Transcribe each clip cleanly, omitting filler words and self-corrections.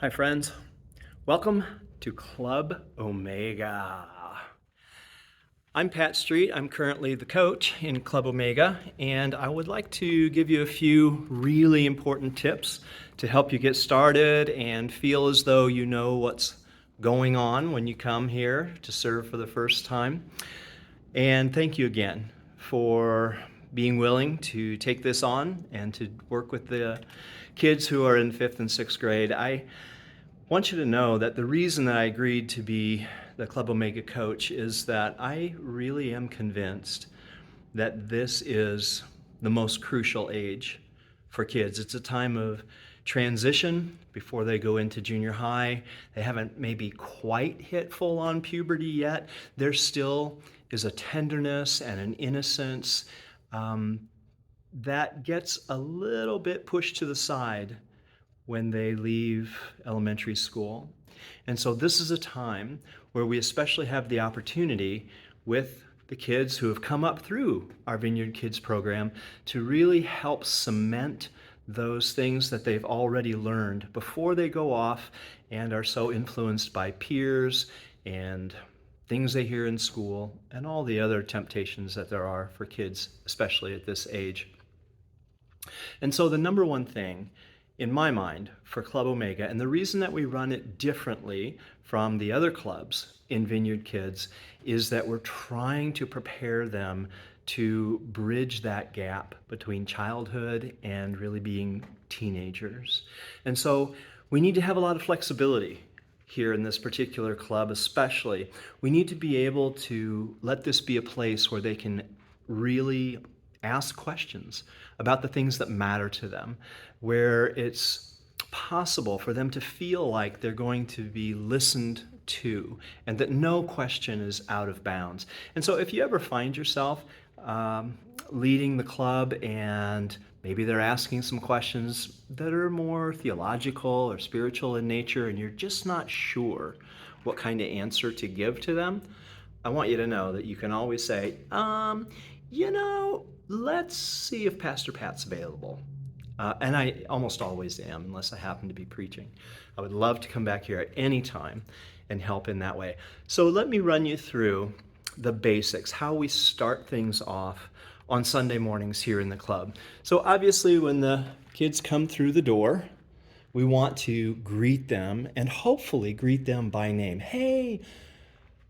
Hi, friends. Welcome to Club Omega. I'm Pat Street. I'm currently the coach in Club Omega, and I would like to give you a few really important tips to help you get started and feel as though you know what's going on when you come here to serve for the first time. And thank you again for being willing to take this on and to work with the kids who are in 5th and 6th grade. I want you to know that the reason that I agreed to be the Club Omega coach is that I really am convinced that this is the most crucial age for kids. It's a time of transition before they go into junior high. They haven't maybe quite hit full-on puberty yet. There still is a tenderness and an innocence that gets a little bit pushed to the side when they leave elementary school. And so this is a time where we especially have the opportunity with the kids who have come up through our Vineyard Kids program to really help cement those things that they've already learned before they go off and are so influenced by peers and things they hear in school and all the other temptations that there are for kids, especially at this age. And so the number one thing in my mind for Club Omega, and the reason that we run it differently from the other clubs in Vineyard Kids, is that we're trying to prepare them to bridge that gap between childhood and really being teenagers. And so we need to have a lot of flexibility here in this particular club, especially. We need to be able to let this be a place where they can really ask questions about the things that matter to them, where it's possible for them to feel like they're going to be listened to and that no question is out of bounds. And so if you ever find yourself leading the club and maybe they're asking some questions that are more theological or spiritual in nature and you're just not sure what kind of answer to give to them, I want you to know that you can always say, let's see if Pastor Pat's available. And I almost always am, unless I happen to be preaching. I would love to come back here at any time and help in that way. So let me run you through the basics, how we start things off on Sunday mornings here in the club. So obviously when the kids come through the door, we want to greet them and hopefully greet them by name. Hey,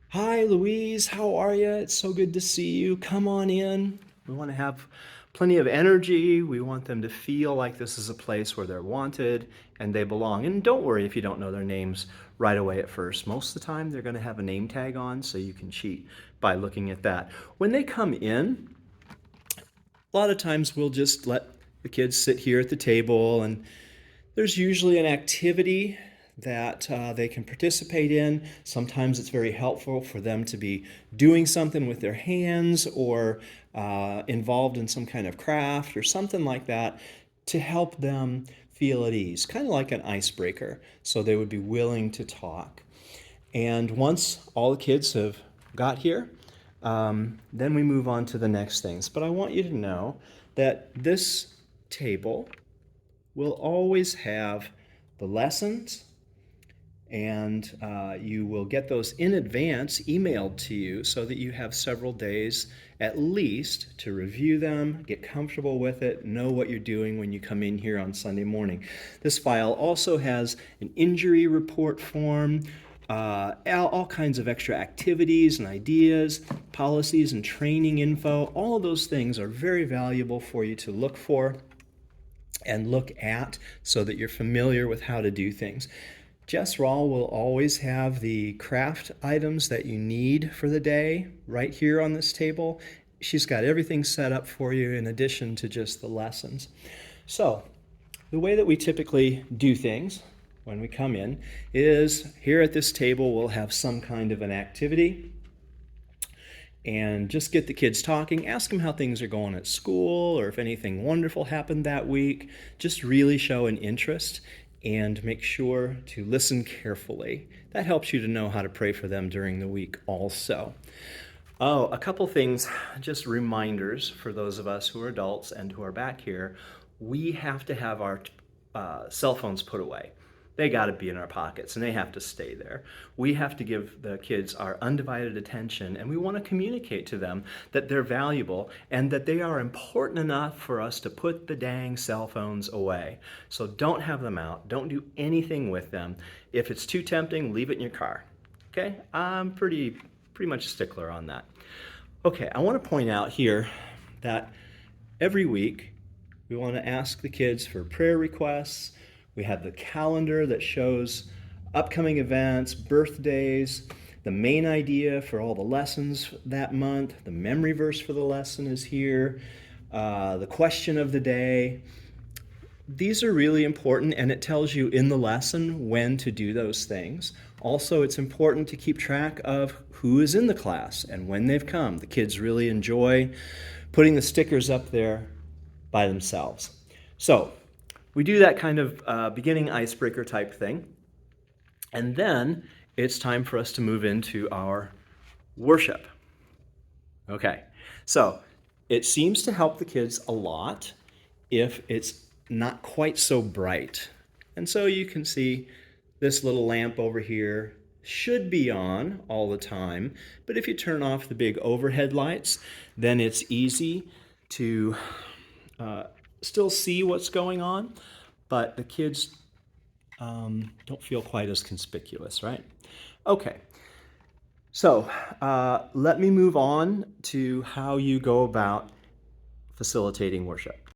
hi, Louise, how are you? It's so good to see you. Come on in. We want to have plenty of energy. We want them to feel like this is a place where they're wanted and they belong. And don't worry if you don't know their names right away at first. Most of the time, they're going to have a name tag on, so you can cheat by looking at that. When they come in, a lot of times we'll just let the kids sit here at the table, and there's usually an activity that they can participate in. Sometimes it's very helpful for them to be doing something with their hands or involved in some kind of craft or something like that to help them feel at ease, kind of like an icebreaker, so they would be willing to talk. And once all the kids have got here, then we move on to the next things. But I want you to know that this table will always have the lessons, and you will get those in advance emailed to you so that you have several days at least to review them, get comfortable with it, know what you're doing when you come in here on Sunday morning. This file also has an injury report form, all kinds of extra activities and ideas, policies and training info. All of those things are very valuable for you to look for and look at so that you're familiar with how to do things. Jess Rawl will always have the craft items that you need for the day right here on this table. She's got everything set up for you in addition to just the lessons. So the way that we typically do things when we come in is here at this table we'll have some kind of an activity and just get the kids talking, ask them how things are going at school or if anything wonderful happened that week. Just really show an interest and make sure to listen carefully. That helps you to know how to pray for them during the week also. Oh, a couple things, just reminders for those of us who are adults and who are back here. We have to have our cell phones put away. they got to be in our pockets and they have to stay there. We have to give the kids our undivided attention, and we want to communicate to them that they're valuable and that they are important enough for us to put the dang cell phones away. So don't have them out. Don't do anything with them. If it's too tempting, leave it in your car. Okay? I'm pretty much a stickler on that. Okay, I want to point out here that every week we want to ask the kids for prayer requests. We have the calendar that shows upcoming events, birthdays, the main idea for all the lessons that month, the memory verse for the lesson is here, the question of the day. These are really important, and it tells you in the lesson when to do those things. Also, it's important to keep track of who is in the class and when they've come. The kids really enjoy putting the stickers up there by themselves. So we do that kind of beginning icebreaker type thing. And then it's time for us to move into our worship. Okay, so it seems to help the kids a lot if it's not quite so bright. And so you can see this little lamp over here should be on all the time, but if you turn off the big overhead lights, then it's easy to still see what's going on, but the kids don't feel quite as conspicuous, right? Okay, so let me move on to how you go about facilitating worship.